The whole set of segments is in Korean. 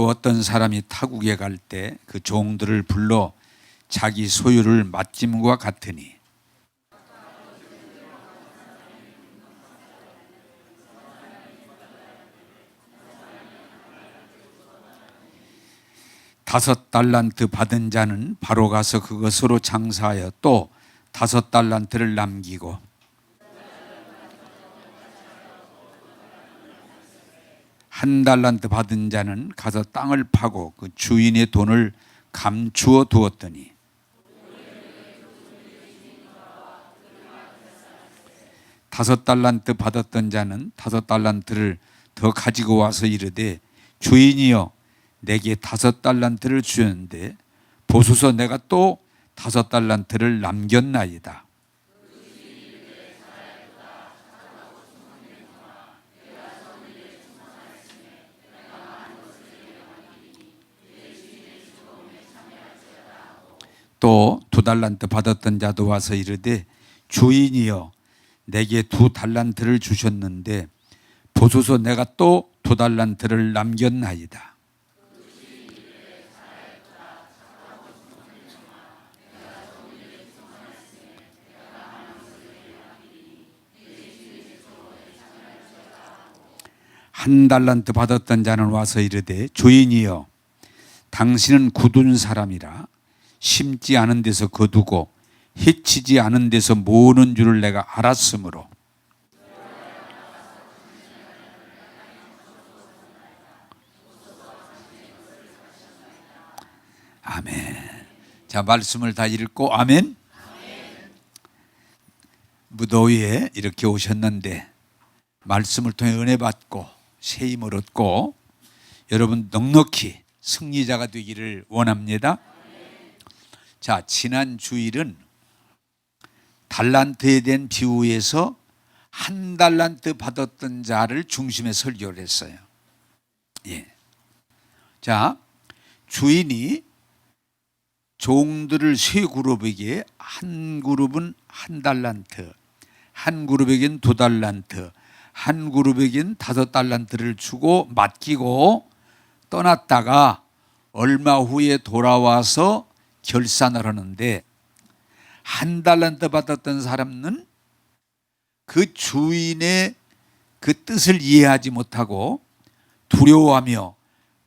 또 어떤 사람이 타국에 갈 때 그 종들을 불러 자기 소유를 맡김과 같으니 다섯 달란트 받은 자는 바로 가서 그것으로 장사하여 또 다섯 달란트를 남기고 한 달란트 받은 자는 가서 땅을 파고 그 주인의 돈을 감추어 두었더니 다섯 달란트 받았던 자는 다섯 달란트를 더 가지고 와서 이르되 주인이여 내게 다섯 달란트를 주었는데 보소서 내가 또 다섯 달란트를 남겼나이다. 또 두 달란트 받았던 자도 와서 이르되 주인이여 내게 두 달란트를 주셨는데 보소서 내가 또 두 달란트를 남겼나이다. 한 달란트 받았던 자는 와서 이르되 주인이여 당신은 굳은 사람이라 심지 않은 데서 거두고 해치지 않은 데서 모으는 줄을 내가 알았으므로 아멘. 자, 말씀을 다 읽고 아멘. 무더위에 이렇게 오셨는데 말씀을 통해 은혜 받고 새 힘을 얻고 여러분 넉넉히 승리자가 되기를 원합니다. 자, 지난 주일은 달란트에 대한 비유에서 한 달란트 받았던 자를 중심에 설교를 했어요. 예. 자, 주인이 종들을 세 그룹에게 한 그룹은 한 달란트, 한 그룹에겐 두 달란트, 한 그룹에겐 다섯 달란트를 주고 맡기고 떠났다가 얼마 후에 돌아와서 결산을 하는데 한 달란트 받았던 사람은 그 주인의 그 뜻을 이해하지 못하고 두려워하며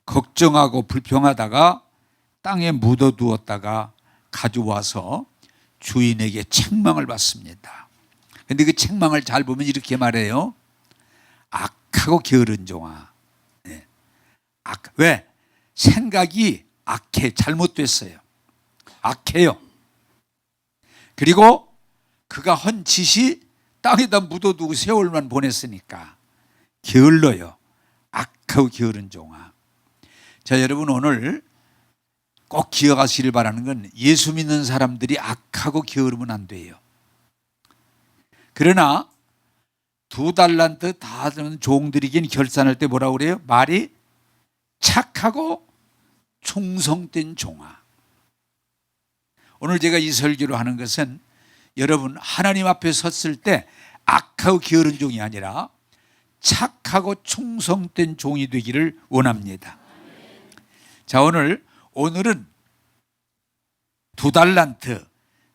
걱정하고 불평하다가 땅에 묻어두었다가 가져와서 주인에게 책망을 받습니다. 그런데 그 책망을 잘 보면 이렇게 말해요. 악하고 게으른 종아. 네. 왜? 생각이 악해, 잘못됐어요. 악해요. 그리고 그가 한 짓이 땅에다 묻어두고 세월만 보냈으니까 게을러요. 악하고 게으른 종아. 자, 여러분 오늘 꼭 기억하시길 바라는 건 예수 믿는 사람들이 악하고 게으르면 안 돼요. 그러나 두 달란트 다 주는 종들이긴 결산할 때 뭐라고 그래요? 말이 착하고 충성된 종아. 오늘 제가 이 설교를 하는 것은 여러분 하나님 앞에 섰을 때 악하고 게으른 종이 아니라 착하고 충성된 종이 되기를 원합니다. 자, 오늘은 두 달란트,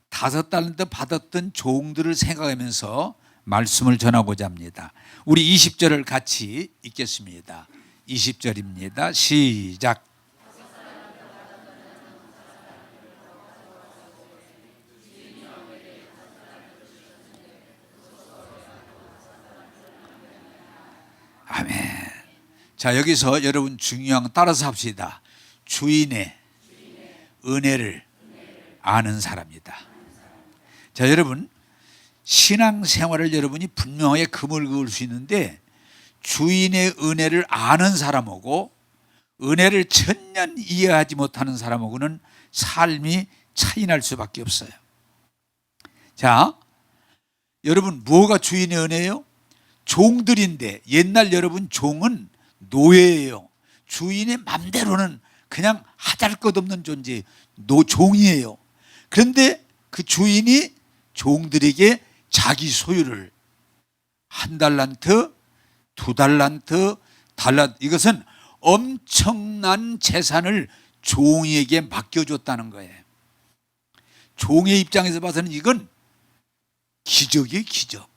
다섯 달란트 받았던 종들을 생각하면서 말씀을 전하고자 합니다. 우리 20절을 같이 읽겠습니다. 20절입니다. 시작. 아멘. 자, 여기서 여러분 중요한 거 따라서 합시다. 주인의 은혜를 아는 사람이다. 자, 여러분 신앙생활을 여러분이 분명하게 금을 그을 수 있는데 주인의 은혜를 아는 사람하고 은혜를 전혀 이해하지 못하는 사람하고는 삶이 차이 날 수밖에 없어요. 자, 여러분 뭐가 주인의 은혜예요? 종들인데 옛날 여러분 종은 노예예요. 주인의 맘대로는 그냥 하잘것없는 존재예요. 종이에요. 그런데 그 주인이 종들에게 자기 소유를 한 달란트, 두 달란트, 이것은 엄청난 재산을 종이에게 맡겨줬다는 거예요. 종의 입장에서 봐서는 이건 기적이에요, 기적.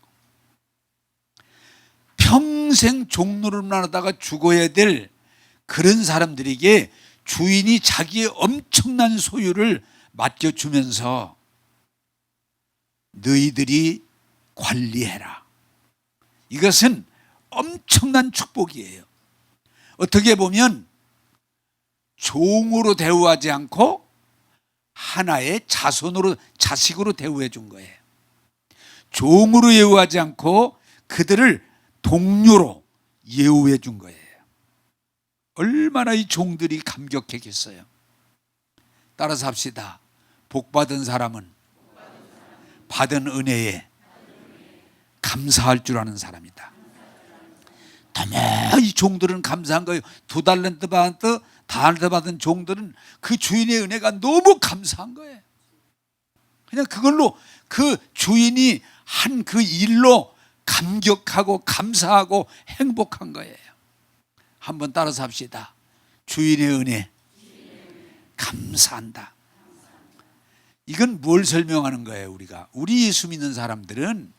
평생 종노릇만 하다가 죽어야 될 그런 사람들에게 주인이 자기의 엄청난 소유를 맡겨주면서 너희들이 관리해라. 이것은 엄청난 축복이에요. 어떻게 보면 종으로 대우하지 않고 하나의 자식으로 대우해 준 거예요. 종으로 예우하지 않고 그들을 동료로 예우해 준 거예요. 얼마나 이 종들이 감격했겠어요. 따라서 합시다. 복받은 사람은 받은 은혜에 감사할 줄 아는 사람이다. 이 종들은 감사한 거예요. 2달란트 받은 종들은 그 주인의 은혜가 너무 감사한 거예요. 그냥 그걸로 그 주인이 한 그 일로 감격하고 감사하고 행복한 거예요. 한번 따라서 합시다. 주인의 은혜 감사한다. 이건 뭘 설명하는 거예요? 우리 예수 믿는 사람들은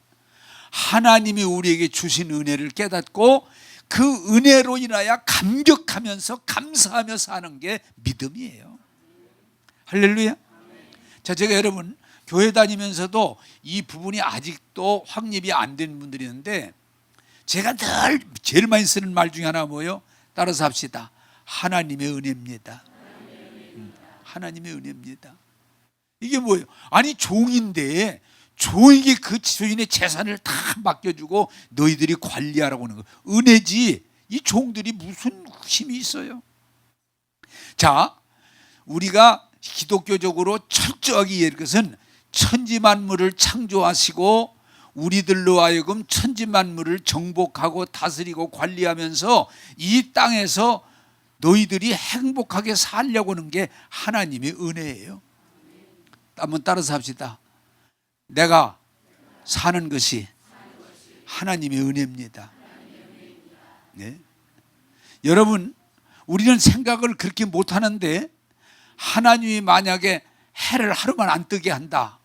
하나님이 우리에게 주신 은혜를 깨닫고 그 은혜로 인하여 감격하면서 감사하며 사는 게 믿음이에요. 할렐루야. 자, 제가 여러분 교회 다니면서도 이 부분이 아직도 확립이 안 된 분들이 있는데 제가 늘 제일 많이 쓰는 말 중에 하나가 뭐예요? 따라서 합시다. 하나님의 은혜입니다. 하나님의 은혜입니다. 이게 뭐예요? 아니 종인데 종에게 그 주인의 재산을 다 맡겨주고 너희들이 관리하라고 하는 거 은혜지 이 종들이 무슨 힘이 있어요? 자, 우리가 기독교적으로 철저하게 이해할 것은 천지만물을 창조하시고 우리들로 하여금 천지만물을 정복하고 다스리고 관리하면서 이 땅에서 너희들이 행복하게 살려고 하는 게 하나님의 은혜예요. 한번 따라서 합시다. 내가 사는 것이 하나님의 은혜입니다. 네. 여러분, 우리는 생각을 그렇게 못하는데 하나님이 만약에 해를 하루만 안 뜨게 한다.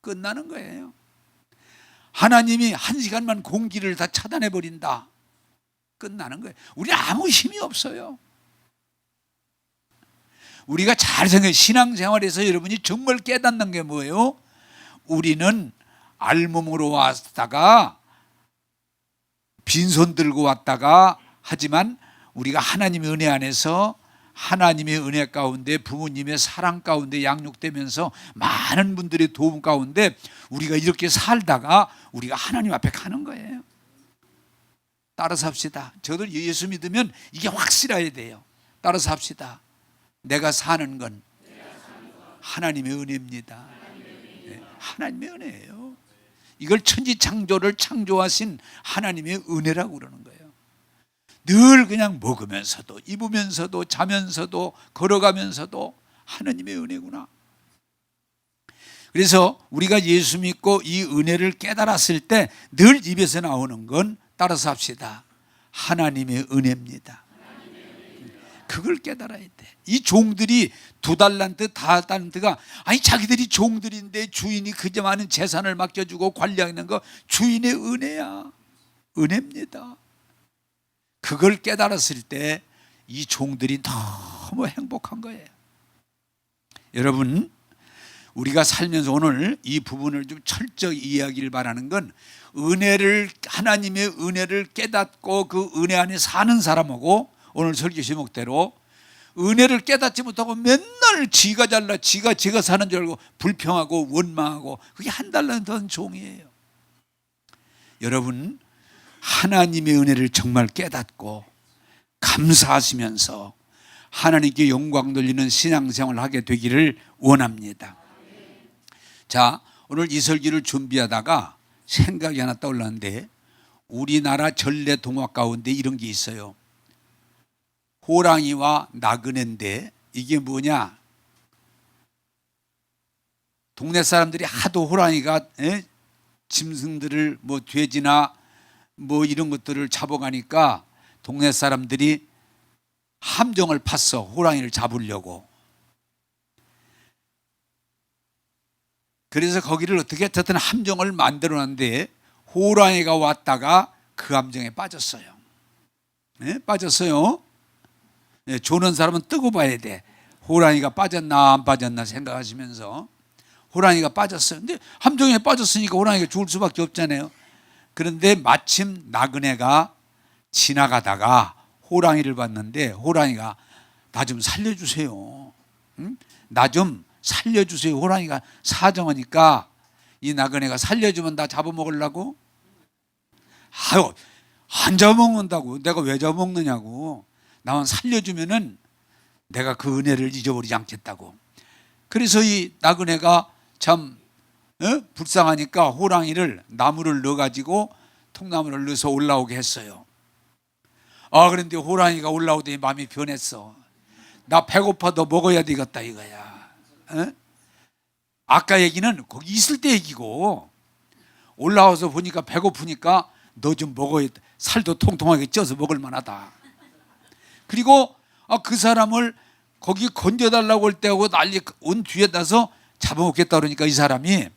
끝나는 거예요. 하나님이 1시간만 공기를 다 차단해 버린다. 끝나는 거예요. 우리 아무 힘이 없어요. 우리가 잘 생각해 신앙생활에서 여러분이 정말 깨닫는 게 뭐예요? 우리는 알몸으로 왔다가 빈손 들고 왔다가 하지만 우리가 하나님의 은혜 안에서 하나님의 은혜 가운데 부모님의 사랑 가운데 양육되면서 많은 분들의 도움 가운데 우리가 이렇게 살다가 우리가 하나님 앞에 가는 거예요. 따라서 합시다. 저도 예수 믿으면 이게 확실해야 돼요. 따라서 합시다. 내가 사는 건 하나님의 은혜입니다. 네, 하나님의 은혜예요. 이걸 천지창조를 창조하신 하나님의 은혜라고 그러는 거예요. 늘 그냥 먹으면서도 입으면서도 자면서도 걸어가면서도 하나님의 은혜구나. 그래서 우리가 예수 믿고 이 은혜를 깨달았을 때 늘 입에서 나오는 건 따라서 합시다. 하나님의 은혜입니다. 그걸 깨달아야 돼. 이 종들이 2달란트, 4달란트가 아니 자기들이 종들인데 주인이 그저 많은 재산을 맡겨주고 관리하는 거 주인의 은혜야. 은혜입니다. 그걸 깨달았을 때 이 종들이 너무 행복한 거예요. 여러분, 우리가 살면서 오늘 이 부분을 좀 철저히 이해하기를 바라는 건 하나님의 은혜를 깨닫고 그 은혜 안에 사는 사람하고 오늘 설교 제목대로 은혜를 깨닫지 못하고 맨날 지가 잘나 지가 사는 줄 알고 불평하고 원망하고 그게 한 달란트 한 종이에요. 여러분, 하나님의 은혜를 정말 깨닫고 감사하시면서 하나님께 영광 돌리는 신앙생활을 하게 되기를 원합니다. 자, 오늘 이 설교를 준비하다가 생각이 하나 떠올랐는데 우리나라 전래 동화 가운데 이런 게 있어요. 호랑이와 나그네인데 이게 뭐냐? 동네 사람들이 하도 호랑이가 짐승들을 뭐 돼지나 뭐 이런 것들을 잡아가니까 동네 사람들이 함정을 팠어. 호랑이를 잡으려고. 그래서 거기를 어떻게 어쨌든 함정을 만들어놨는데 호랑이가 왔다가 그 함정에 빠졌어요. 네? 빠졌어요. 네, 조는 사람은 뜨고 봐야 돼. 호랑이가 빠졌나 안 빠졌나 생각하시면서. 호랑이가 빠졌어요. 근데 함정에 빠졌으니까 호랑이가 죽을 수밖에 없잖아요. 그런데 마침 나그네가 지나가다가 호랑이를 봤는데 호랑이가 나 좀 살려주세요. 응? 나 좀 살려주세요. 호랑이가 사정하니까 이 나그네가 살려주면 나 잡아먹으려고? 아유, 안 잡아먹는다고. 내가 왜 잡아먹느냐고. 나만 살려주면은 내가 그 은혜를 잊어버리지 않겠다고. 그래서 이 나그네가 참 불쌍하니까 호랑이를 나무를 넣어가지고 통나무를 넣어서 올라오게 했어요. 그런데 호랑이가 올라오더니 마음이 변했어. 나 배고파도 먹어야 되겠다 이거야. 아까 얘기는 거기 있을 때 얘기고 올라와서 보니까 배고프니까 너 좀 먹어야 돼. 살도 통통하게 쪄서 먹을 만하다. 그리고 그 사람을 거기 건져달라고 할 때하고 난리 온 뒤에 나서 잡아먹겠다 그러니까 이 사람이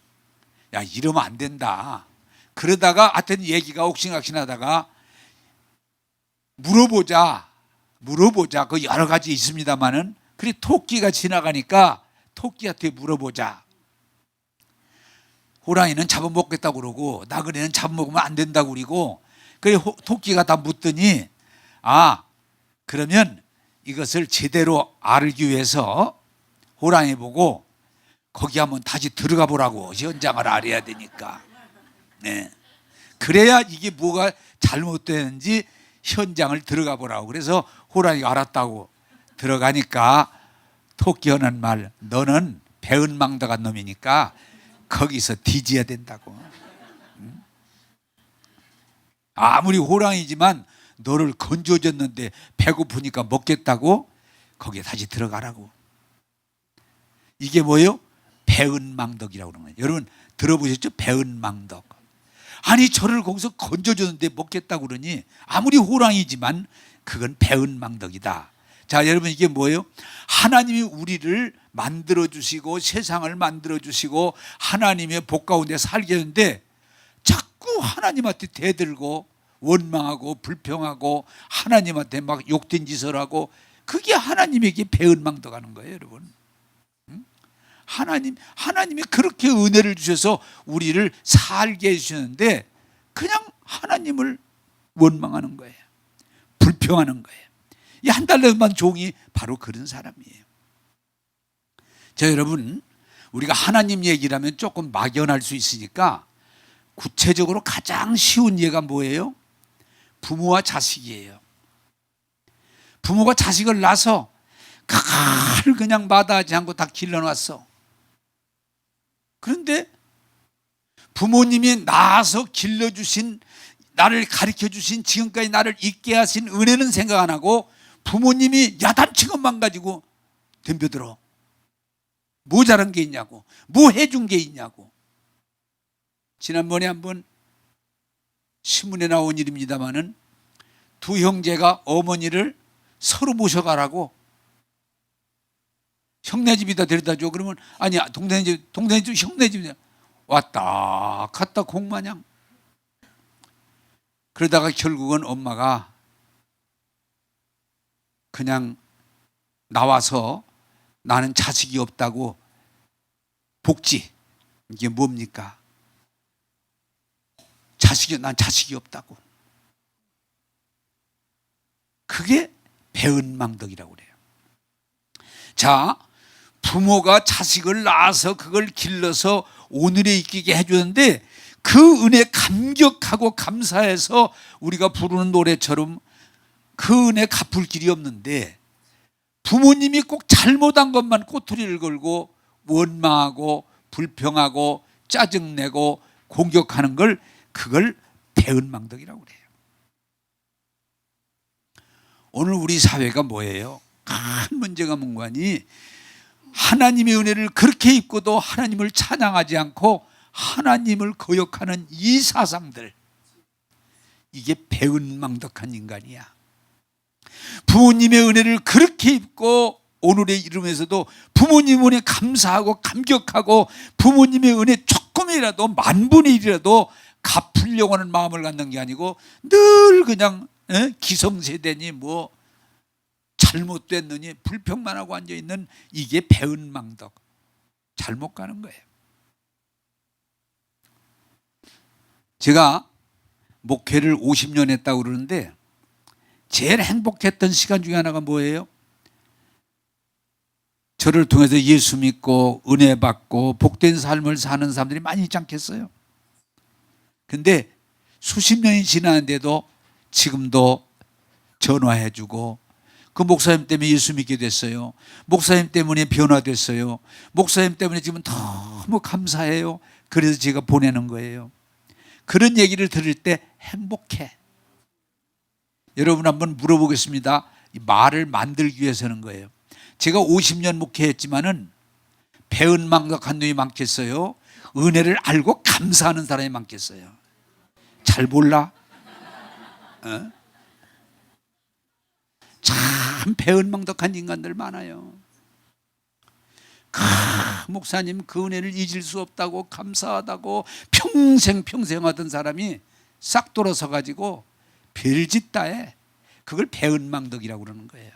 야 이러면 안 된다. 그러다가 하여튼 얘기가 옥신각신하다가 물어보자 그 여러 가지 있습니다만은 그래 토끼가 지나가니까 토끼한테 물어보자. 호랑이는 잡아먹겠다고 그러고 나그네는 잡아먹으면 안 된다고 그러고 그래 토끼가 다 묻더니 그러면 이것을 제대로 알기 위해서 호랑이 보고 거기 한번 다시 들어가 보라고. 현장을 알아야 되니까. 네. 그래야 이게 뭐가 잘못되는지 현장을 들어가 보라고. 그래서 호랑이가 알았다고 들어가니까 토끼 하는 말, 너는 배은망덕한 놈이니까 거기서 뒤져야 된다고. 아무리 호랑이지만 너를 건져줬는데 배고프니까 먹겠다고 거기에 다시 들어가라고. 이게 뭐예요? 배은망덕이라고 그러는 거예요. 여러분 들어보셨죠? 배은망덕. 아니 저를 거기서 건져줬는데 먹겠다고 그러니 아무리 호랑이지만 그건 배은망덕이다. 자 여러분 이게 뭐예요? 하나님이 우리를 만들어주시고 세상을 만들어주시고 하나님의 복 가운데 살게 하는데 자꾸 하나님한테 대들고 원망하고 불평하고 하나님한테 막 욕된 짓을 하고 그게 하나님에게 배은망덕하는 거예요 여러분. 하나님이 그렇게 은혜를 주셔서 우리를 살게 해주셨는데 그냥 하나님을 원망하는 거예요. 불평하는 거예요. 이 한 달러만 종이 바로 그런 사람이에요. 자 여러분 우리가 하나님 얘기를 하면 조금 막연할 수 있으니까 구체적으로 가장 쉬운 예가 뭐예요? 부모와 자식이에요. 부모가 자식을 낳아서 칼 그냥 마다하지 않고 다 길러놨어. 그런데 부모님이 낳아서 길러주신 나를 가르쳐주신 지금까지 나를 있게 하신 은혜는 생각 안 하고 부모님이 야단친 것만 가지고 덤벼들어. 뭐 잘한 게 있냐고 뭐 해준 게 있냐고. 지난번에 한번 신문에 나온 일입니다마는 두 형제가 어머니를 서로 모셔가라고 형네 집이다 데려다 줘. 그러면 아니야 동생 집 형네 집 왔다 갔다 공마냥. 그러다가 결국은 엄마가 그냥 나와서 나는 자식이 없다고 복지. 이게 뭡니까? 난 자식이 없다고. 그게 배은망덕이라고 그래요. 자, 부모가 자식을 낳아서 그걸 길러서 오늘에 이기게 해주는데 그 은혜 감격하고 감사해서 우리가 부르는 노래처럼 그 은혜 갚을 길이 없는데 부모님이 꼭 잘못한 것만 꼬투리를 걸고 원망하고 불평하고 짜증내고 공격하는 그걸 배은망덕이라고 그래요. 오늘 우리 사회가 뭐예요? 큰 문제가 뭔가니 하나님의 은혜를 그렇게 입고도 하나님을 찬양하지 않고 하나님을 거역하는 이 사상들, 이게 배은망덕한 인간이야. 부모님의 은혜를 그렇게 입고 오늘의 이름에서도 부모님 은혜 감사하고 감격하고 부모님의 은혜 조금이라도 만분의 1이라도 갚으려고 하는 마음을 갖는 게 아니고 늘 그냥 기성세대니 뭐 잘못됐느니 불평만 하고 앉아있는 이게 배은망덕, 잘못 가는 거예요. 제가 목회를 50년 했다고 그러는데 제일 행복했던 시간 중에 하나가 뭐예요? 저를 통해서 예수 믿고 은혜 받고 복된 삶을 사는 사람들이 많이 있지 않겠어요? 근데 수십 년이 지났는데도 지금도 전화해주고 그 목사님 때문에 예수 믿게 됐어요. 목사님 때문에 변화됐어요. 목사님 때문에 지금 너무 감사해요. 그래서 제가 보내는 거예요. 그런 얘기를 들을 때 행복해. 여러분 한번 물어보겠습니다. 이 말을 만들기 위해서는 거예요. 제가 50년 목회했지만은 배은망덕한 놈이 많겠어요? 은혜를 알고 감사하는 사람이 많겠어요? 잘 몰라? 참 배은망덕한 인간들 많아요. 목사님 그 은혜를 잊을 수 없다고 감사하다고 평생 하던 사람이 싹 돌아서 가지고 별짓 다 해. 그걸 배은망덕이라고 그러는 거예요.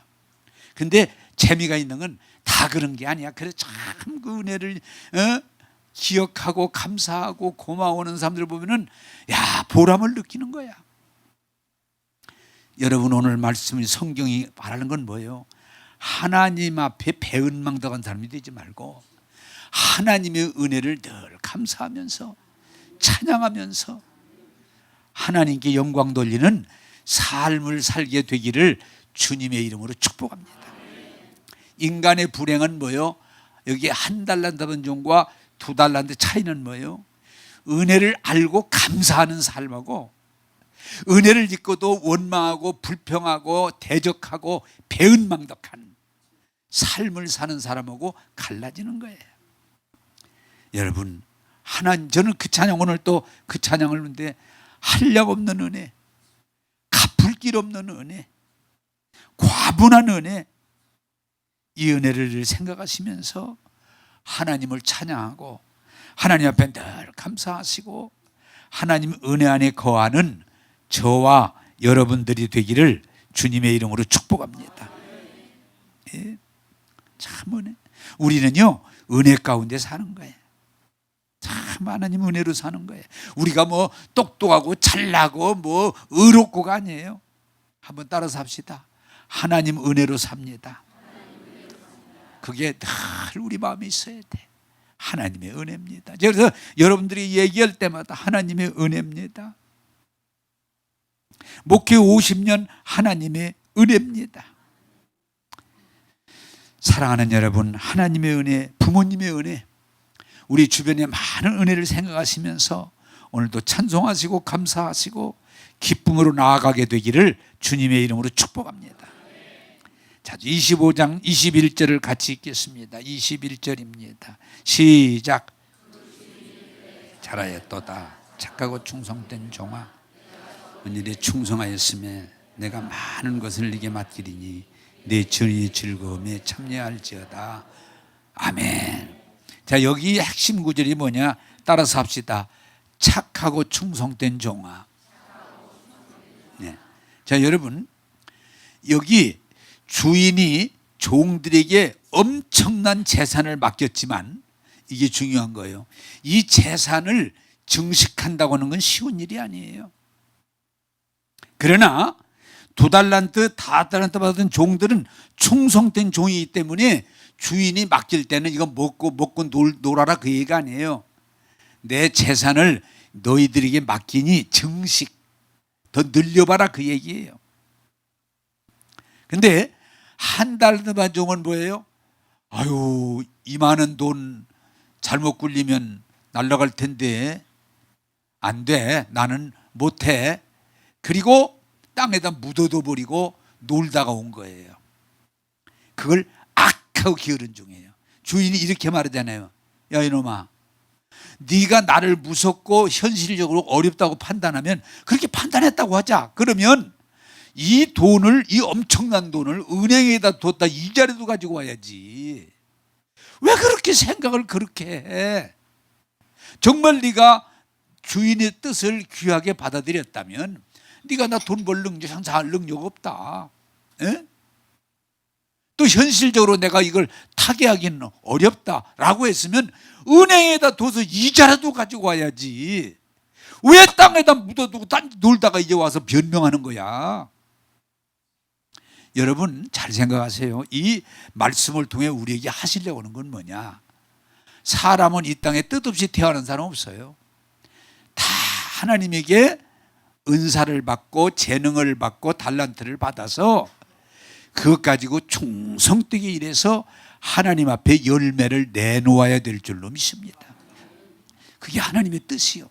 근데 재미가 있는 건 다 그런 게 아니야. 그래 참 그 은혜를 기억하고 감사하고 고마워하는 사람들 보면은 야 보람을 느끼는 거야. 여러분 오늘 말씀이 성경이 말하는 건 뭐예요? 하나님 앞에 배은망덕한 사람이 되지 말고 하나님의 은혜를 늘 감사하면서 찬양하면서 하나님께 영광 돌리는 삶을 살게 되기를 주님의 이름으로 축복합니다. 인간의 불행은 뭐예요? 여기 한 달란트 번종과 두 달란트 차이는 뭐예요? 은혜를 알고 감사하는 삶하고 은혜를 잊고도 원망하고 불평하고 대적하고 배은망덕한 삶을 사는 사람하고 갈라지는 거예요. 여러분 저는 그 찬양 오늘 또 그 찬양을 하는데 한량 없는 은혜, 갚을 길 없는 은혜, 과분한 은혜, 이 은혜를 생각하시면서 하나님을 찬양하고 하나님 앞에 늘 감사하시고 하나님 은혜 안에 거하는 저와 여러분들이 되기를 주님의 이름으로 축복합니다. 예, 참 은혜. 우리는요 은혜 가운데 사는 거예요. 참 하나님 은혜로 사는 거예요. 우리가 뭐 똑똑하고 잘나고 뭐 의롭고가 아니에요. 한번 따라서 합시다. 하나님 은혜로 삽니다. 그게 늘 우리 마음에 있어야 돼. 하나님의 은혜입니다. 그래서 여러분들이 얘기할 때마다 하나님의 은혜입니다. 목회 50년 하나님의 은혜입니다. 사랑하는 여러분, 하나님의 은혜, 부모님의 은혜, 우리 주변에 많은 은혜를 생각하시면서 오늘도 찬송하시고 감사하시고 기쁨으로 나아가게 되기를 주님의 이름으로 축복합니다. 자, 25장 21절을 같이 읽겠습니다. 21절입니다. 시작. 잘하였도다 착하고 충성된 종아, 은일에 충성하였음에 내가 많은 것을 네게 맡기리니 내 전의 즐거움에 참여할지어다. 아멘. 자, 여기 핵심 구절이 뭐냐? 따라서 합시다. 착하고 충성된 종아. 네. 자, 여러분 여기 주인이 종들에게 엄청난 재산을 맡겼지만 이게 중요한 거예요. 이 재산을 증식한다고 하는 건 쉬운 일이 아니에요. 그러나 두 달란트, 다 달란트 받은 종들은 충성된 종이기 때문에 주인이 맡길 때는 이거 먹고 놀아라 그 얘기가 아니에요. 내 재산을 너희들에게 맡기니 증식, 더 늘려봐라 그 얘기예요. 근데 한 달란트 받은 종은 뭐예요? 아유, 이 많은 돈 잘못 굴리면 날아갈 텐데 안 돼, 나는 못해. 그리고 땅에다 묻어둬 버리고 놀다가 온 거예요. 그걸 악하고 게으른 종이에요. 주인이 이렇게 말하잖아요. 야 이놈아, 네가 나를 무섭고 현실적으로 어렵다고 판단하면 그렇게 판단했다고 하자. 그러면 이 돈을, 이 엄청난 돈을 은행에다 뒀다 이자라도 가지고 와야지. 왜 그렇게 생각을 그렇게 해? 정말 네가 주인의 뜻을 귀하게 받아들였다면, 네가 나 돈 벌 능력, 상상할 능력 없다. 에? 또 현실적으로 내가 이걸 타개하기는 어렵다라고 했으면 은행에다 둬서 이자라도 가지고 와야지. 왜 땅에다 묻어두고 딴 놀다가 이제 와서 변명하는 거야? 여러분 잘 생각하세요. 이 말씀을 통해 우리에게 하시려고 하는 건 뭐냐? 사람은 이 땅에 뜻없이 태어난 사람 없어요. 다 하나님에게 은사를 받고 재능을 받고 달란트를 받아서 그것 가지고 충성되게 일해서 하나님 앞에 열매를 내놓아야 될 줄로 믿습니다. 그게 하나님의 뜻이요.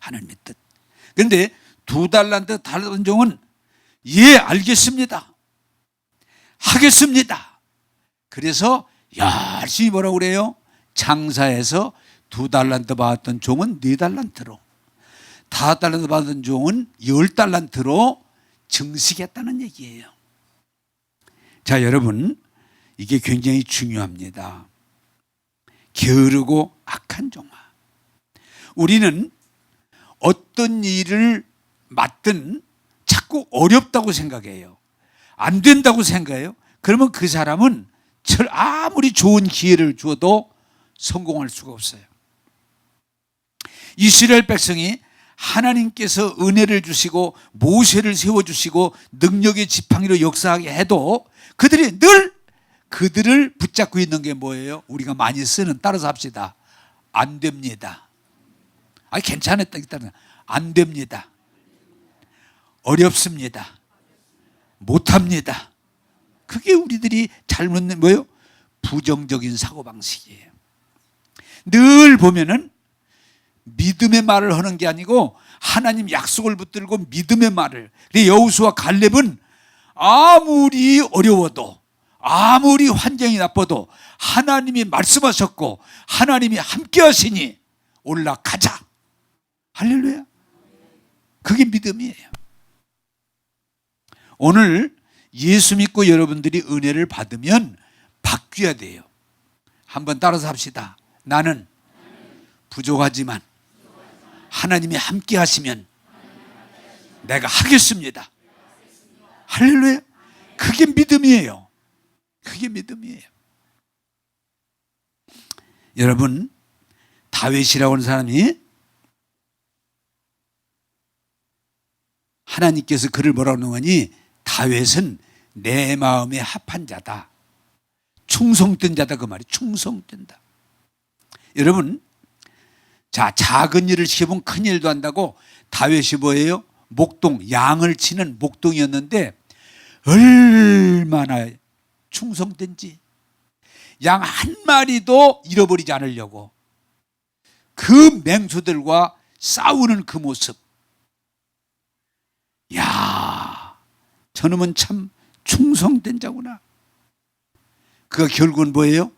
하나님의 뜻. 그런데 2달란트 다른 종은 예, 알겠습니다. 하겠습니다. 그래서 열심히 뭐라고 그래요? 장사해서 2달란트 받았던 종은 4달란트로, 5달란트 받은 종은 10달란트로 증식했다는 얘기예요. 자, 여러분, 이게 굉장히 중요합니다. 게으르고 악한 종아. 우리는 어떤 일을 맡든 자꾸 어렵다고 생각해요. 안 된다고 생각해요. 그러면 그 사람은 아무리 좋은 기회를 주어도 성공할 수가 없어요. 이스라엘 백성이 하나님께서 은혜를 주시고 모세를 세워주시고 능력의 지팡이로 역사하게 해도 그들이 늘 그들을 붙잡고 있는 게 뭐예요? 우리가 많이 쓰는, 따라서 합시다. 안 됩니다. 아니 괜찮았다. 안 됩니다. 어렵습니다. 못합니다. 그게 우리들이 잘못된 뭐예요? 부정적인 사고방식이에요. 늘 보면은 믿음의 말을 하는 게 아니고 하나님 약속을 붙들고 믿음의 말을. 여호수아 갈렙은 아무리 어려워도 아무리 환경이 나빠도 하나님이 말씀하셨고 하나님이 함께 하시니 올라가자. 할렐루야. 그게 믿음이에요. 오늘 예수 믿고 여러분들이 은혜를 받으면 바뀌어야 돼요. 한번 따라서 합시다. 나는 부족하지만 하나님이 함께 하시면 내가 하겠습니다. 할렐루야. 그게 믿음이에요. 그게 믿음이에요. 여러분, 다윗이라고 하는 사람이 하나님께서 그를 뭐라고 하는 거니? 다윗은 내 마음에 합한 자다. 충성된 자다. 그 말이 충성된다. 여러분, 자, 작은 일을 시켜보면 큰 일도 한다고. 다윗이 뭐예요? 목동, 양을 치는 목동이었는데 얼마나 충성된지. 양 한 마리도 잃어버리지 않으려고 그 맹수들과 싸우는 그 모습. 야, 저놈은 참 충성된 자구나. 그가 결국은 뭐예요?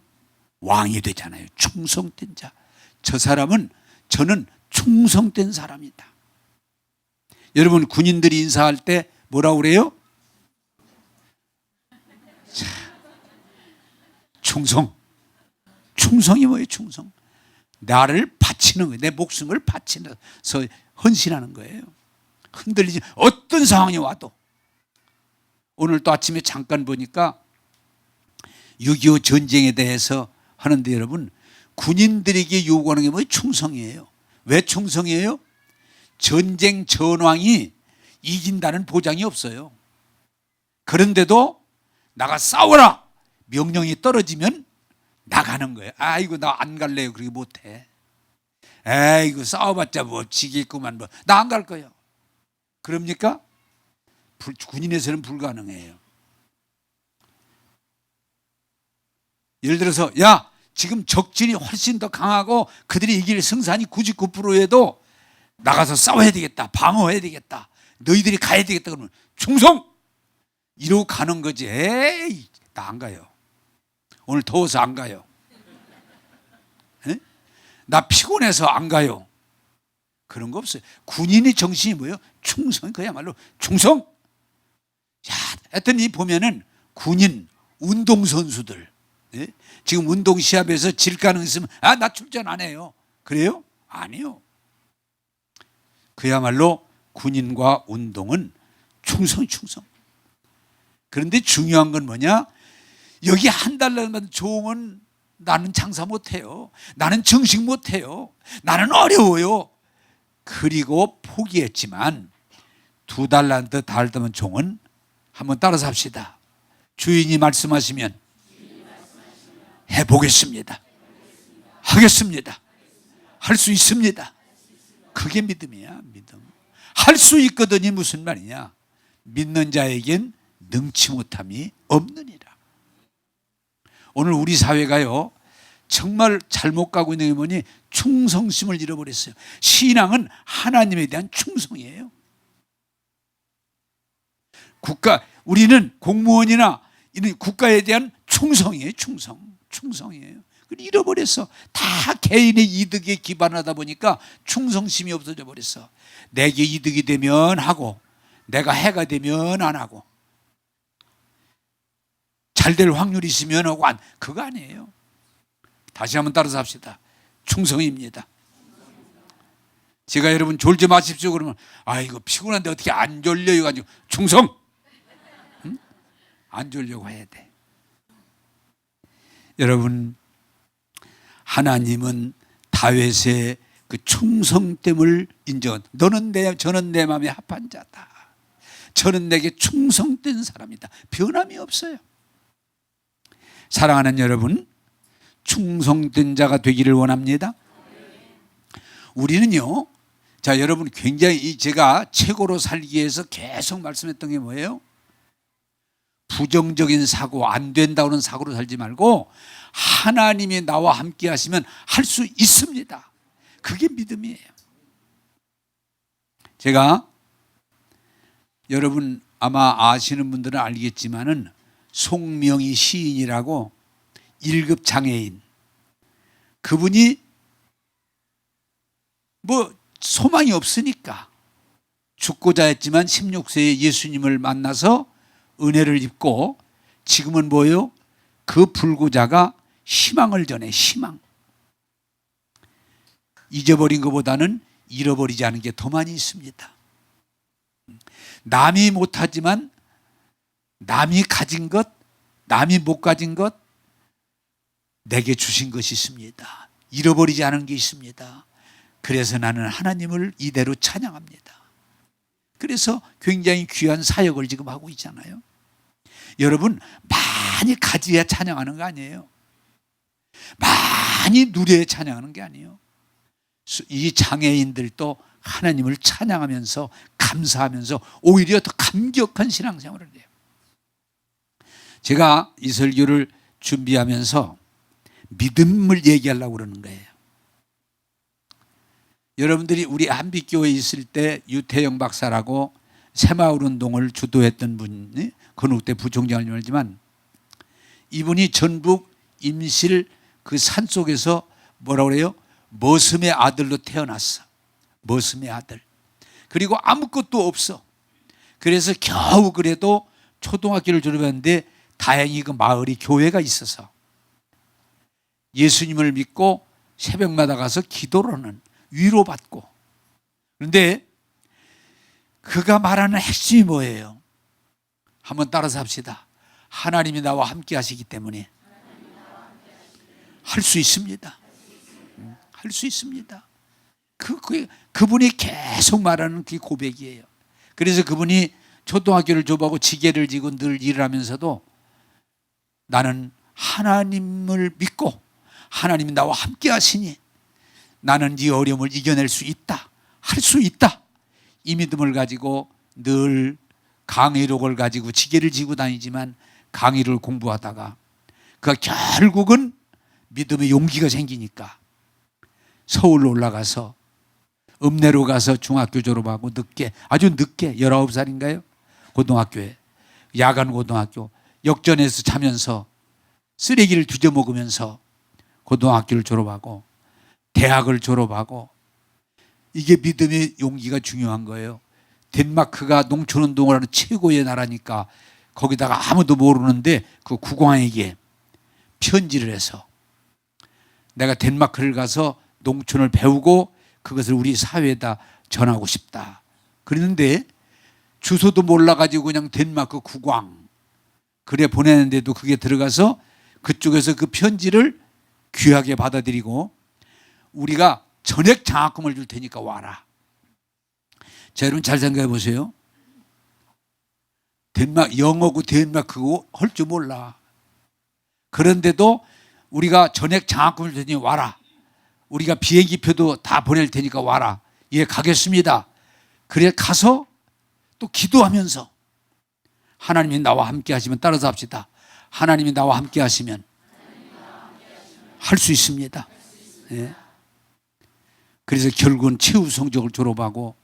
왕이 되잖아요. 충성된 자. 저 사람은, 저는 충성된 사람이다. 여러분, 군인들이 인사할 때 뭐라고 그래요? 자, 충성. 충성이 뭐예요? 충성. 나를 바치는 거예요. 내 목숨을 바치면서 헌신하는 거예요. 흔들리지, 어떤 상황이 와도. 오늘 또 아침에 잠깐 보니까 6.25 전쟁에 대해서 하는데, 여러분, 군인들에게 요구하는 게 뭐예요? 충성이에요. 왜 충성이에요? 전쟁 전황이 이긴다는 보장이 없어요. 그런데도 나가 싸워라 명령이 떨어지면 나가는 거예요. 아이고, 나 안 갈래요. 그렇게 못해. 에이구, 싸워봤자 뭐 지겠구만. 뭐 나 안 갈 거예요. 그럽니까? 군인에서는 불가능해요. 예를 들어서, 야, 지금 적진이 훨씬 더 강하고 그들이 이길 승산이 99%에도 나가서 싸워야 되겠다. 방어해야 되겠다. 너희들이 가야 되겠다. 그러면 충성! 이러고 가는 거지. 에이, 나 안 가요. 오늘 더워서 안 가요. 에? 나 피곤해서 안 가요. 그런 거 없어요. 군인의 정신이 뭐예요? 충성. 그야말로 충성. 자, 하여튼 이 보면은 군인, 운동선수들, 예? 지금 운동 시합에서 질 가능 있으면 나 출전 안 해요. 그래요? 아니요. 그야말로 군인과 운동은 충성. 그런데 중요한 건 뭐냐? 여기 한 달러 받은 종은 나는 장사 못해요. 나는 정식 못해요. 나는 어려워요. 그리고 포기했지만 2달란트 달더면 종은 한번 따라서 합시다. 주인이 말씀하시면 해보겠습니다. 하겠습니다. 할 수 있습니다. 그게 믿음이야. 믿음. 할 수 있거든이 무슨 말이냐? 믿는 자에겐 능치 못함이 없느니라. 오늘 우리 사회가요 정말 잘못 가고 있는 게 뭐니? 충성심을 잃어버렸어요. 신앙은 하나님에 대한 충성이에요. 우리는 공무원이나 이런 국가에 대한 충성이에요. 충성이에요. 그걸 잃어버렸어. 다 개인의 이득에 기반하다 보니까 충성심이 없어져 버렸어. 내게 이득이 되면 하고 내가 해가 되면 안 하고 잘 될 확률이 있으면 하고 그거 아니에요. 다시 한번 따라서 합시다. 충성입니다. 제가 여러분 졸지 마십시오 그러면 이거 피곤한데 어떻게 안 졸려요 가지고 충성. 응? 안 졸려고 해야 돼. 여러분 하나님은 다윗의 그 충성됨을 인정한 저는 내 마음에 합한 자다. 저는 내게 충성된 사람이다. 변함이 없어요. 사랑하는 여러분, 충성된 자가 되기를 원합니다. 우리는요, 자, 여러분 굉장히 제가 최고로 살기 위해서 계속 말씀했던 게 뭐예요? 부정적인 사고, 안 된다고는 사고로 살지 말고 하나님이 나와 함께 하시면 할 수 있습니다. 그게 믿음이에요. 제가 여러분 아마 아시는 분들은 알겠지만은 송명희 시인이라고 1급 장애인, 그분이 소망이 없으니까 죽고자 했지만 16세에 예수님을 만나서 은혜를 입고 지금은 뭐예요? 그 불구자가 희망을 전해. 희망. 잊어버린 것보다는 잃어버리지 않은 게 더 많이 있습니다. 남이 못하지만 남이 가진 것, 남이 못 가진 것 내게 주신 것이 있습니다. 잃어버리지 않은 게 있습니다. 그래서 나는 하나님을 이대로 찬양합니다. 그래서 굉장히 귀한 사역을 지금 하고 있잖아요. 여러분 많이 가져야 찬양하는 거 아니에요. 많이 누려야 찬양하는 게 아니에요. 이 장애인들도 하나님을 찬양하면서 감사하면서 오히려 더 감격한 신앙생활을 해요. 제가 이 설교를 준비하면서 믿음을 얘기하려고 그러는 거예요. 여러분들이 우리 한빛교회에 있을 때 유태영 박사라고 새마을운동을 주도했던 분이 건국대 부총장을 알지만 이분이 전북 임실 그 산속에서 뭐라고 그래요? 머슴의 아들로 태어났어. 머슴의 아들. 그리고 아무것도 없어. 그래서 겨우 그래도 초등학교를 졸업했는데 다행히 그 마을이 교회가 있어서 예수님을 믿고 새벽마다 가서 기도를 하는, 위로받고. 그런데 그가 말하는 핵심이 뭐예요? 한번 따라서 합시다. 하나님이 나와 함께 하시기 때문에 할 수 있습니다. 할 수 있습니다. 그분이 계속 말하는 그 고백이에요. 그래서 그분이 초등학교를 졸업하고 지게를 지고 늘 일을 하면서도 나는 하나님을 믿고 하나님이 나와 함께 하시니 나는 이 어려움을 이겨낼 수 있다. 할 수 있다. 이 믿음을 가지고 늘 강의록을 가지고 지게를 지고 다니지만 강의를 공부하다가 그가 결국은 믿음의 용기가 생기니까 서울로 올라가서 읍내로 가서 중학교 졸업하고 아주 늦게 19살인가요? 고등학교에 야간 고등학교 역전해서 자면서 쓰레기를 뒤져 먹으면서 고등학교를 졸업하고 대학을 졸업하고 이게 믿음의 용기가 중요한 거예요. 덴마크가 농촌운동을 하는 최고의 나라니까 거기다가 아무도 모르는데 그 국왕에게 편지를 해서 내가 덴마크를 가서 농촌을 배우고 그것을 우리 사회에다 전하고 싶다. 그랬는데 주소도 몰라가지고 그냥 덴마크 국왕 그래 보내는데도 그게 들어가서 그쪽에서 그 편지를 귀하게 받아들이고 우리가 전액 장학금을 줄 테니까 와라. 자, 여러분 잘 생각해 보세요. 영어고 덴마크고 할 줄 몰라. 그런데도 우리가 전액 장학금을 줄 테니 와라. 우리가 비행기표도 다 보낼 테니까 와라. 예, 가겠습니다. 그래 가서 또 기도하면서 하나님이 나와 함께 하시면 따라서 합시다. 하나님이 나와 함께 하시면 할 수 있습니다. 예. 그래서 결국은 최우 성적을 졸업하고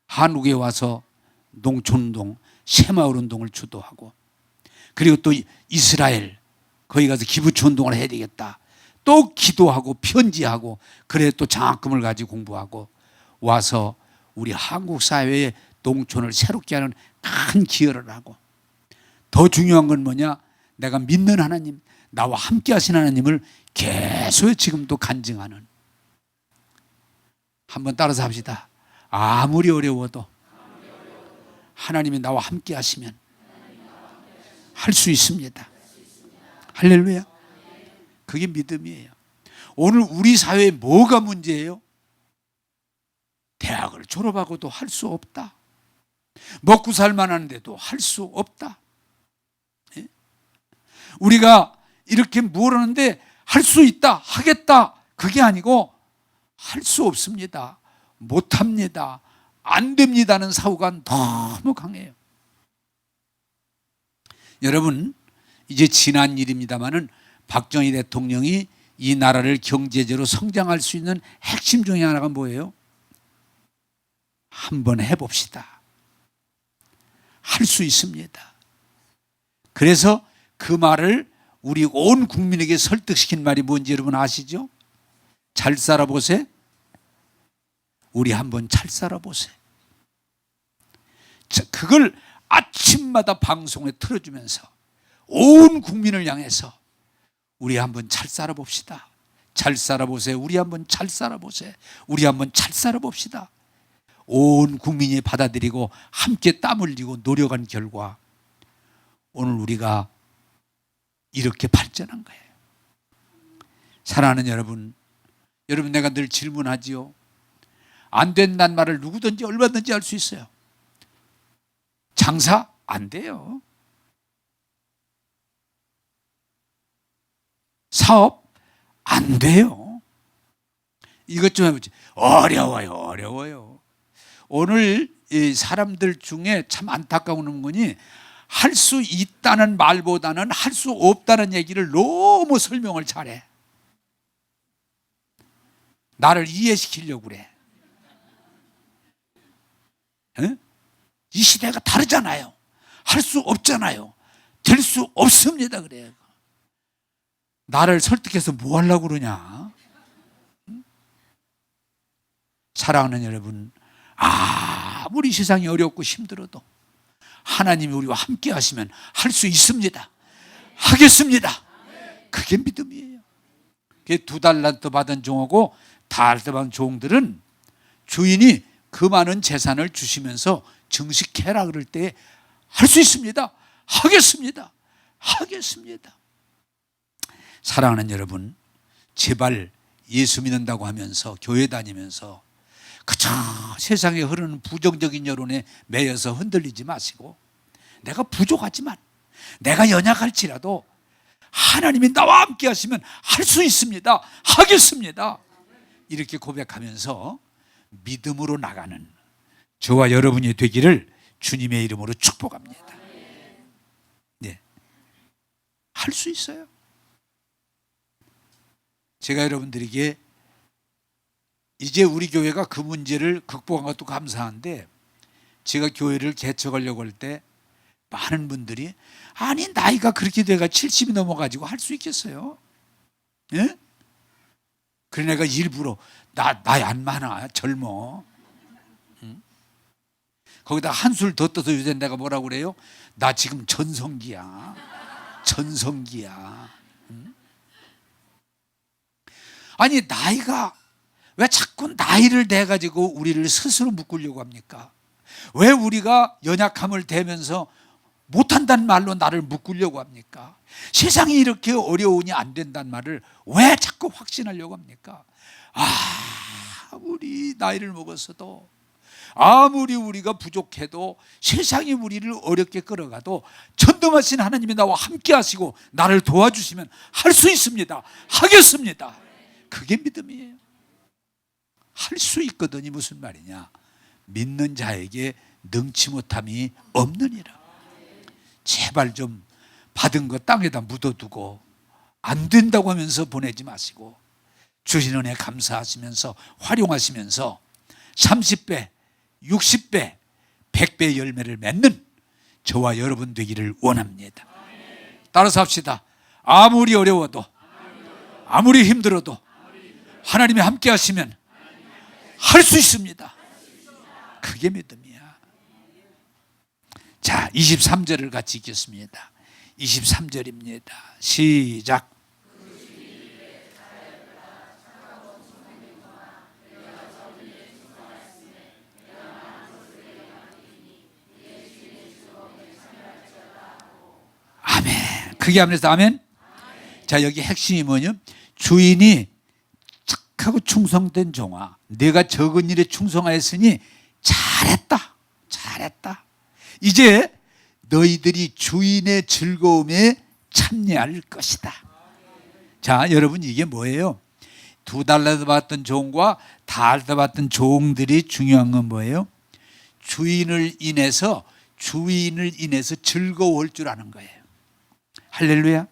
한국에 와서 농촌운동, 새마을운동을 주도하고 그리고 또 이스라엘 거기 가서 기부치 운동을 해야 되겠다. 또 기도하고 편지하고 그래 또 장학금을 가지고 공부하고 와서 우리 한국 사회의 농촌을 새롭게 하는 큰 기여를 하고 더 중요한 건 뭐냐? 내가 믿는 하나님, 나와 함께 하신 하나님을 계속 지금도 간증하는. 한번 따라서 합시다. 아무리 어려워도 하나님이 나와 함께 하시면 할 수 있습니다. 할렐루야. 그게 믿음이에요. 오늘 우리 사회에 뭐가 문제예요? 대학을 졸업하고도 할 수 없다. 먹고 살만한데도 할 수 없다. 우리가 이렇게 뭘 하는데 할 수 있다, 하겠다. 그게 아니고 할 수 없습니다. 못합니다. 안 됩니다는 사고가 너무 강해요. 여러분, 이제 지난 일입니다마는 박정희 대통령이 이 나라를 경제적으로 성장할 수 있는 핵심 중에 하나가 뭐예요? 한번 해봅시다. 할 수 있습니다. 그래서 그 말을 우리 온 국민에게 설득시킨 말이 뭔지 여러분 아시죠? 잘 살아보세. 우리 한번 잘 살아보세. 그걸 아침마다 방송에 틀어주면서 온 국민을 향해서 우리 한번 잘 살아봅시다. 잘 살아보세. 우리 한번 잘 살아보세. 우리 한번 잘 살아봅시다. 온 국민이 받아들이고 함께 땀 흘리고 노력한 결과 오늘 우리가 이렇게 발전한 거예요. 사랑하는 여러분, 내가 늘 질문하지요. 안 된다는 말을 누구든지 얼마든지 할 수 있어요. 장사 안 돼요. 사업 안 돼요. 이것 좀 해보지. 어려워요. 오늘 이 사람들 중에 참 안타까운 건이 할 수 있다는 말보다는 할 수 없다는 얘기를 너무 설명을 잘해. 나를 이해시키려고 그래. 에? 이 시대가 다르잖아요. 할 수 없잖아요. 될 수 없습니다. 그래. 나를 설득해서 뭐 하려고 그러냐? 사랑하는 여러분, 아무리 세상이 어렵고 힘들어도 하나님이 우리와 함께 하시면 할 수 있습니다. 하겠습니다. 그게 믿음이에요. 2달란트 받은 종하고 달란트 받은 종들은 주인이 그 많은 재산을 주시면서 증식해라 그럴 때 할 수 있습니다. 하겠습니다. 사랑하는 여러분, 제발 예수 믿는다고 하면서 교회 다니면서 그저 세상에 흐르는 부정적인 여론에 매여서 흔들리지 마시고 내가 부족하지만 내가 연약할지라도 하나님이 나와 함께 하시면 할 수 있습니다. 하겠습니다. 이렇게 고백하면서 믿음으로 나가는 저와 여러분이 되기를 주님의 이름으로 축복합니다. 네, 할 수 있어요. 제가 여러분들에게 이제 우리 교회가 그 문제를 극복한 것도 감사한데 제가 교회를 개척하려고 할 때 많은 분들이 아니 나이가 그렇게 돼가 70이 넘어가지고 할 수 있겠어요? 예? 그래 내가 일부러 나이 안 많아 젊어 거기다 한술 더 떠서 요새 내가 뭐라고 그래요? 나 지금 전성기야. 전성기야. 아니 나이가 왜 자꾸 나이를 대가지고 우리를 스스로 묶으려고 합니까? 왜 우리가 연약함을 대면서 못한다는 말로 나를 묶으려고 합니까? 세상이 이렇게 어려우니 안 된다는 말을 왜 자꾸 확신하려고 합니까? 아무리 나이를 먹었어도, 아무리 우리가 부족해도, 세상이 우리를 어렵게 끌어가도 전능하신 하나님이 나와 함께 하시고 나를 도와주시면 할 수 있습니다. 하겠습니다. 그게 믿음이에요. 할 수 있거든이 무슨 말이냐? 믿는 자에게 능치 못함이 없느니라. 제발 좀 받은 거 땅에다 묻어두고 안 된다고 하면서 보내지 마시고 주신 은혜 감사하시면서 활용하시면서 30배, 60배, 100배 열매를 맺는 저와 여러분 되기를 원합니다. 따라서 합시다. 아무리 어려워도, 아무리 힘들어도 하나님이 함께 하시면 할 수 있습니다. 그게 믿음이야. 자, 23절을 같이 읽겠습니다. 23절입니다. 시작. 아멘. 크게 하면서 아멘. 자, 여기 핵심이 뭐냐? 주인이 착하고 충성된 종아, 내가 적은 일에 충성하였으니 잘했다. 잘했다. 이제 너희들이 주인의 즐거움에 참여할 것이다. 자, 여러분 이게 뭐예요? 2달러 받던 종과 달러 받던 종들이 중요한 건 뭐예요? 주인을 인해서 즐거워할 줄 아는 거예요. 할렐루야.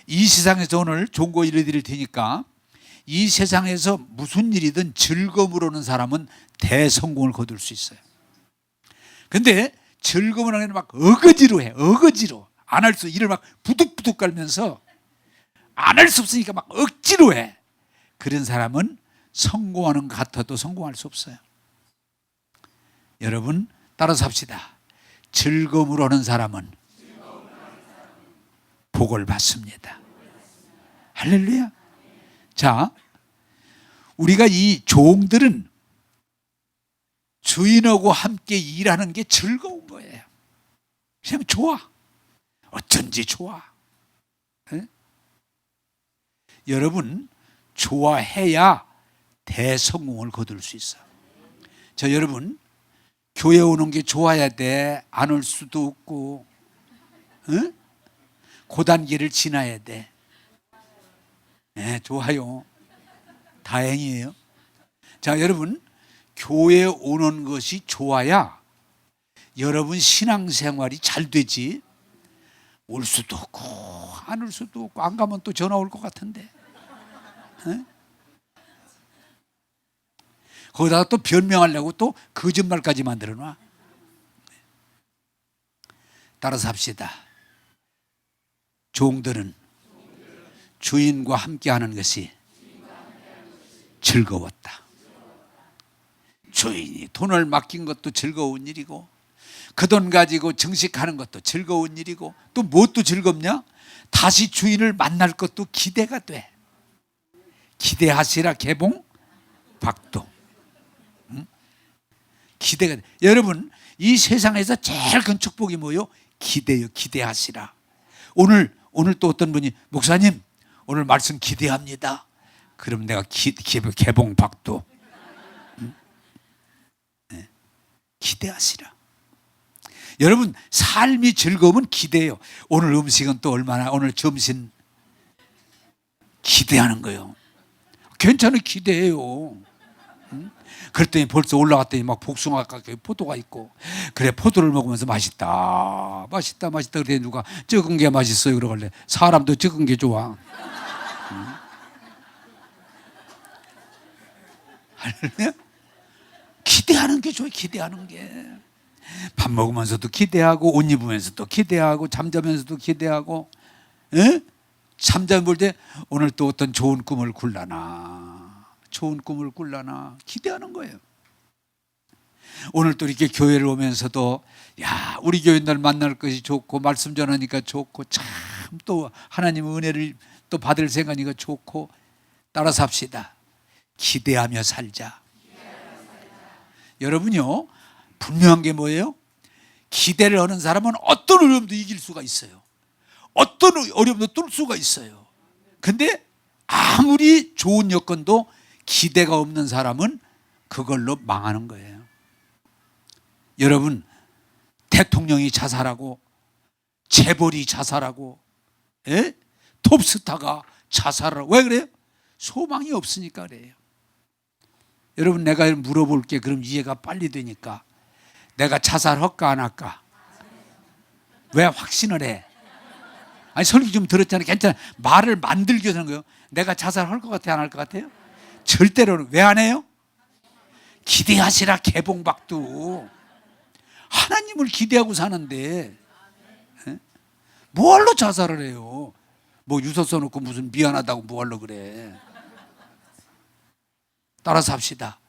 이 세상에서 오늘 종고 일을 테니까 이 세상에서 무슨 일이든 즐거움으로 는 사람은 대성공을 거둘 수 있어요. 근데 즐거움을 하는 막 어거지로 해. 어거지로. 안 할 수, 일을 막 부득부득 깔면서 안 할 수 없으니까 막 억지로 해. 그런 사람은 성공하는 것 같아도 성공할 수 없어요. 여러분 따라서 합시다. 즐거움으로 하는 사람은 복을 받습니다. 할렐루야. 자, 우리가 이 종들은 주인하고 함께 일하는 게 즐거운 거예요. 그냥 좋아. 어쩐지 좋아. 네? 여러분 좋아해야 대성공을 거둘 수 있어. 저 여러분 교회 오는 게 좋아야 돼. 안 올 수도 없고, 네? 고단계를 지나야 돼. 네, 좋아요. 다행이에요. 자, 여러분 교회 오는 것이 좋아야 여러분 신앙생활이 잘 되지. 올 수도 없고 안 올 수도 없고 안 가면 또 전화 올 것 같은데. 네? 거기다가 또 변명하려고 또 거짓말까지 만들어놔. 따라서 합시다. 종들은 주인과 함께하는 것이 즐거웠다. 주인이 돈을 맡긴 것도 즐거운 일이고 그 돈 가지고 증식하는 것도 즐거운 일이고 또 무엇도 즐겁냐? 다시 주인을 만날 것도 기대가 돼. 기대하시라 개봉 박도. 응? 기대가 돼. 여러분 이 세상에서 제일 큰 축복이 뭐요? 기대요. 기대하시라. 오늘 또 어떤 분이 목사님 오늘 말씀 기대합니다. 그럼 내가 개봉 박도. 응? 네. 기대하시라. 여러분 삶이 즐거우면 기대해요. 오늘 음식은 또 얼마나, 오늘 점심 기대하는 거예요. 괜찮아 기대해요. 응? 그랬더니 벌써 올라갔더니 막 복숭아 가게 포도가 있고 그래 포도를 먹으면서 맛있다 맛있다 맛있다 그래 누가 적은 게 맛있어요 그러길래 사람도 적은 게 좋아. 응? 기대하는 게 좋아요. 기대하는 게. 밥 먹으면서도 기대하고 옷 입으면서도 기대하고 잠자면서도 기대하고 잠자면 볼 때 오늘 또 어떤 좋은 꿈을 꿀라나 좋은 꿈을 꿀라나 기대하는 거예요. 오늘 또 이렇게 교회를 오면서도 야, 우리 교인들 만날 것이 좋고 말씀 전하니까 좋고 참 또 하나님의 은혜를 또 받을 생각이니까 좋고 따라 삽시다. 기대하며 살자. 여러분요, 분명한 게 뭐예요? 기대를 하는 사람은 어떤 어려움도 이길 수가 있어요. 어떤 어려움도 뚫을 수가 있어요. 근데 아무리 좋은 여건도 기대가 없는 사람은 그걸로 망하는 거예요. 여러분, 대통령이 자살하고 재벌이 자살하고 톱스타가 자살하고 왜 그래요? 소망이 없으니까 그래요. 여러분, 내가 물어볼게. 그럼 이해가 빨리 되니까. 내가 자살할까 안 할까? 왜 확신을 해? 아니, 설교 좀 들었잖아요. 괜찮아. 말을 만들기 위해서 하는 거예요. 내가 자살할 것 같아요? 안 할 것 같아요? 절대로. 왜 안 해요? 기대하시라 개봉박두. 하나님을 기대하고 사는데 뭘로 자살을 해요? 뭐 유서 써놓고 무슨 미안하다고 뭐하려 그래. 따라서 합시다.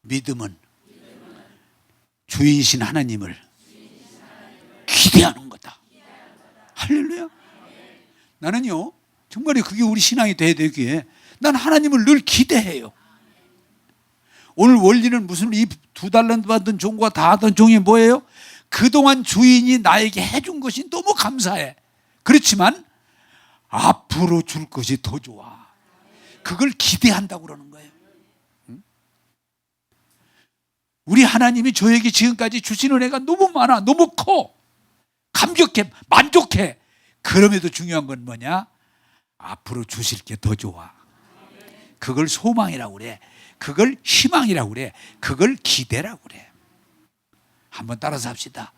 믿음은 주인이신 하나님을 기대하는 거다. 할렐루야. 나는요, 정말 그게 우리 신앙이 돼야 되기에 난 하나님을 늘 기대해요. 오늘 원리는 무슨 이 2달란트 받은 종과 다 하던 종이 뭐예요? 그동안 주인이 나에게 해준 것이 너무 감사해. 그렇지만 앞으로 줄 것이 더 좋아. 그걸 기대한다고 그러는 거예요. 우리 하나님이 저에게 지금까지 주신 은혜가 너무 많아. 너무 커. 감격해. 만족해. 그럼에도 중요한 건 뭐냐? 앞으로 주실 게 더 좋아. 그걸 소망이라고 그래. 그걸 희망이라고 그래. 그걸 기대라고 그래. 한번 따라서 합시다.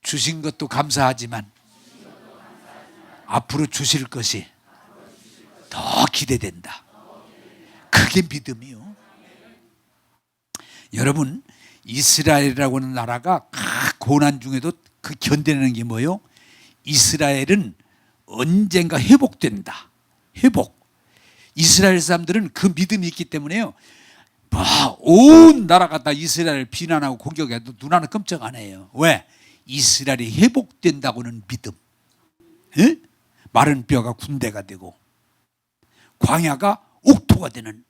주신 것도 감사하지만 앞으로 주실 것이 더 기대된다. 그게 믿음이요. 여러분, 이스라엘이라고 하는 나라가 고난 중에도 그 견뎌내는 게 뭐예요? 이스라엘은 언젠가 회복된다. 회복. 이스라엘 사람들은 그 믿음이 있기 때문에요. 온 나라가 다 이스라엘을 비난하고 공격해도 눈 하나 끔찍 안 해요. 왜? 이스라엘이 회복된다고는 믿음. 에? 마른 뼈가 군대가 되고 광야가 옥토가 되는,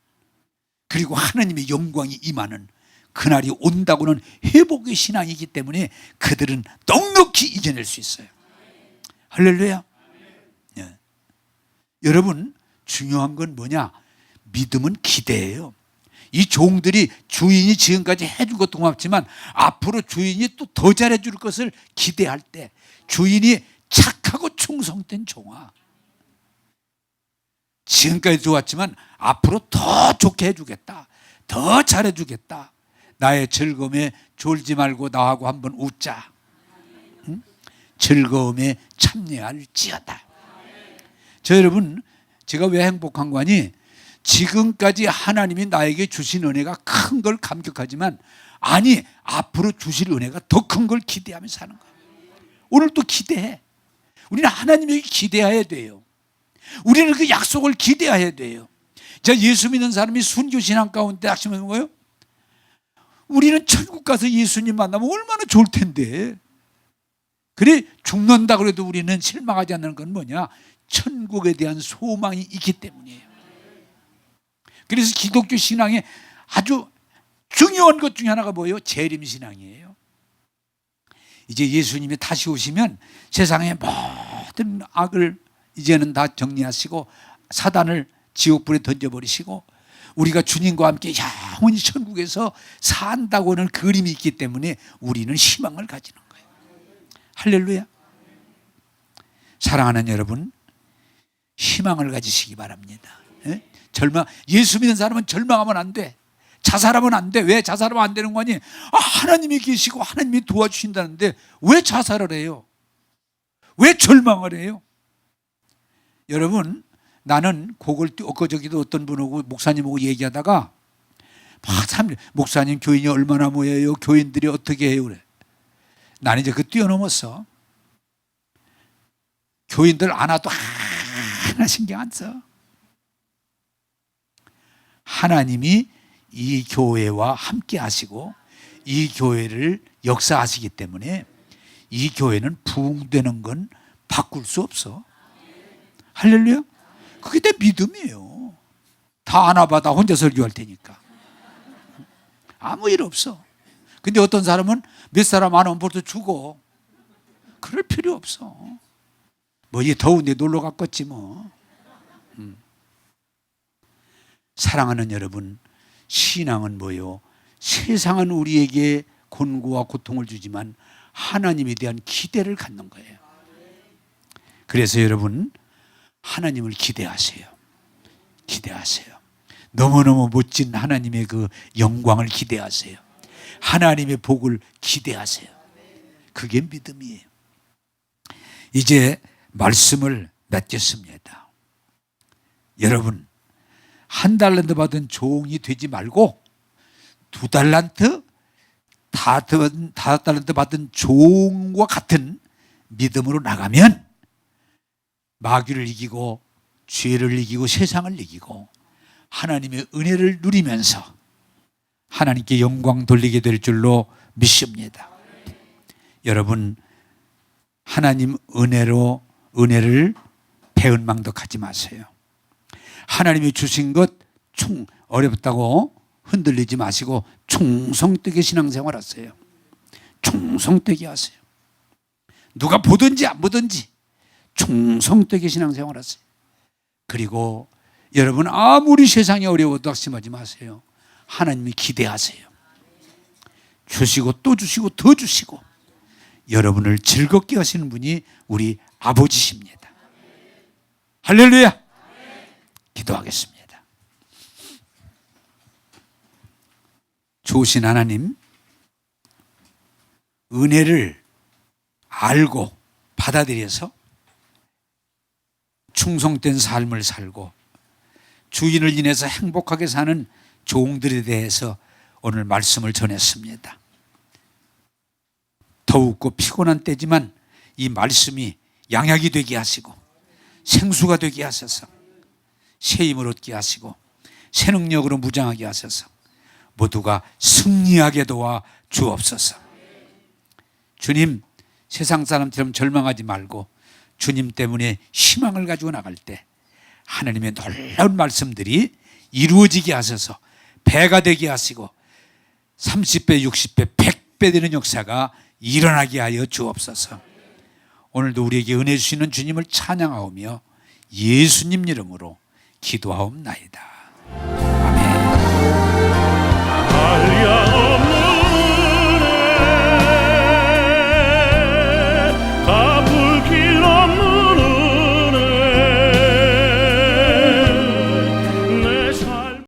그리고 하나님의 영광이 임하는 그날이 온다고는 회복의 신앙이기 때문에 그들은 넉넉히 이겨낼 수 있어요. 할렐루야. 네. 여러분, 중요한 건 뭐냐? 믿음은 기대예요. 이 종들이 주인이 지금까지 해준 것도 고맙지만 앞으로 주인이 또 더 잘해줄 것을 기대할 때 주인이 착하고 충성된 종아, 지금까지 좋았지만 앞으로 더 좋게 해주겠다. 더 잘해주겠다. 나의 즐거움에 졸지 말고 나하고 한번 웃자. 응? 즐거움에 참여할지어다. 저 여러분, 제가 왜 행복한 거니? 지금까지 하나님이 나에게 주신 은혜가 큰 걸 감격하지만 아니, 앞으로 주실 은혜가 더 큰 걸 기대하며 사는 거예요. 오늘 또 기대해. 우리는 하나님에게 기대해야 돼요. 우리는 그 약속을 기대해야 돼요. 자, 예수 믿는 사람이 순교신앙 가운데 핵심은 뭐예요? 우리는 천국 가서 예수님 만나면 얼마나 좋을 텐데. 그래, 죽는다 그래도 우리는 실망하지 않는 건 뭐냐? 천국에 대한 소망이 있기 때문이에요. 그래서 기독교 신앙의 아주 중요한 것 중에 하나가 뭐예요? 재림신앙이에요. 이제 예수님이 다시 오시면 세상의 모든 악을 이제는 다 정리하시고 사단을 지옥불에 던져버리시고 우리가 주님과 함께 영원히 천국에서 산다고는 그림이 있기 때문에 우리는 희망을 가지는 거예요. 할렐루야. 사랑하는 여러분, 희망을 가지시기 바랍니다. 예수 믿는 사람은 절망하면 안 돼. 자살하면 안 돼. 왜 자살하면 안 되는 거니? 하나님이 계시고 하나님이 도와주신다는데 왜 자살을 해요? 왜 절망을 해요? 여러분, 나는 그걸 엊그저께도 어떤 분하고 목사님하고 얘기하다가 목사님 교인이 얼마나 모여요? 교인들이 어떻게 해요? 그래. 나는 이제 그 뛰어넘었어. 교인들 안 와도 하나 신경 안 써. 하나님이 이 교회와 함께 하시고 이 교회를 역사하시기 때문에 이 교회는 부흥되는 건 바꿀 수 없어. 할렐루야. 그게 내 믿음이에요. 다 안아봐. 나 혼자 설교할 테니까. 아무 일 없어. 근데 어떤 사람은 몇 사람 안 오면 벌써 죽어. 그럴 필요 없어. 뭐 이 더운데 놀러 갔겠지 뭐. 사랑하는 여러분, 신앙은 뭐요? 세상은 우리에게 곤고와 고통을 주지만 하나님에 대한 기대를 갖는 거예요. 그래서 여러분, 하나님을 기대하세요. 기대하세요. 너무너무 멋진 하나님의 그 영광을 기대하세요. 하나님의 복을 기대하세요. 그게 믿음이에요. 이제 말씀을 맺겠습니다. 여러분, 한 달란트 받은 종이 되지 말고 2달란트, 5달란트 받은 종과 같은 믿음으로 나가면 마귀를 이기고 죄를 이기고 세상을 이기고 하나님의 은혜를 누리면서 하나님께 영광 돌리게 될 줄로 믿습니다. 여러분, 하나님 은혜를 배은망덕하지 마세요. 하나님이 주신 것 어렵다고 흔들리지 마시고 충성되게 신앙생활 하세요. 충성되게 하세요. 누가 보든지 안 보든지 충성되게 신앙생활 하세요. 그리고 여러분, 아무리 세상이 어려워도 낙심하지 마세요. 하나님이 기대하세요. 주시고 또 주시고 더 주시고 여러분을 즐겁게 하시는 분이 우리 아버지십니다. 할렐루야. 기도하겠습니다. 좋으신 하나님, 은혜를 알고 받아들여서 충성된 삶을 살고 주인을 인해서 행복하게 사는 종들에 대해서 오늘 말씀을 전했습니다. 더욱고 피곤한 때지만 이 말씀이 양약이 되게 하시고 생수가 되게 하셔서 새 힘을 얻게 하시고 새 능력으로 무장하게 하셔서 모두가 승리하게 도와 주옵소서. 주님, 세상 사람처럼 절망하지 말고 주님 때문에 희망을 가지고 나갈 때 하나님의 놀라운 말씀들이 이루어지게 하셔서 배가 되게 하시고 30배, 60배, 100배 되는 역사가 일어나게 하여 주옵소서. 오늘도 우리에게 은혜 주시는 주님을 찬양하오며 예수님 이름으로 기도하옵나이다.